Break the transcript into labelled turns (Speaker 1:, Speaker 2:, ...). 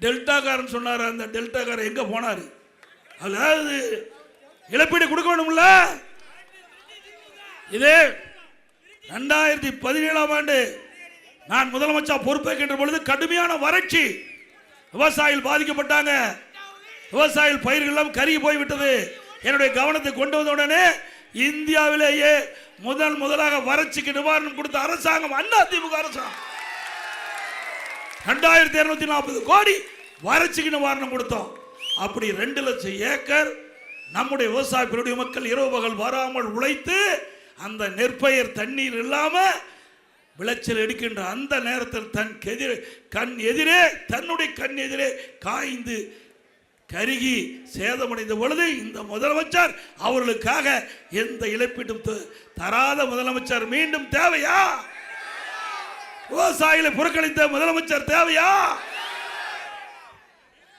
Speaker 1: டெல்டாக்காரன் சொன்னார். அந்த டெல்டாக்காரன் எங்க போனாரு? அதாவது இழப்பீடு கொடுக்க வேணும்ல. இதே 2017ஆம் ஆண்டு நான் முதலமைச்சர் பொறுப்பேற்கின்ற பொழுது கடுமையான வறட்சி, விவசாயிகள் பாதிக்கப்பட்டாங்க. விவசாயிகள் பயிர்கள் எல்லாம் கருகி போய்விட்டது. என்னுடைய கவனத்தை கொண்டு வந்த உடனே இந்தியாவிலேயே முதலாக வறட்சிக்கு நிவாரணம் கொடுத்த அரசாங்கம் அதிமுக அரசாங்கம். 2240 கோடி வறட்சிக்கு நிவாரணம் கொடுத்தோம். அப்படி 2 லட்சம் ஏக்கர் நம்முடைய விவசாய பெருடைய மக்கள் இரவு பகல் வராமல் உழைத்து அந்த நெற்பயிர் தண்ணீர் இல்லாம விளைச்சல் எடுக்கின்ற அந்த நேரத்தில் தன்னுடைய கண் எதிரே காய்ந்து கருகி சேதமடைந்த பொழுது இந்த முதலமைச்சர் அவர்களுக்காக எந்த இழப்பீட்டும் தராத முதலமைச்சர் மீண்டும் தேவையா? விவசாயிகளை புறக்கணித்த முதலமைச்சர் தேவையா?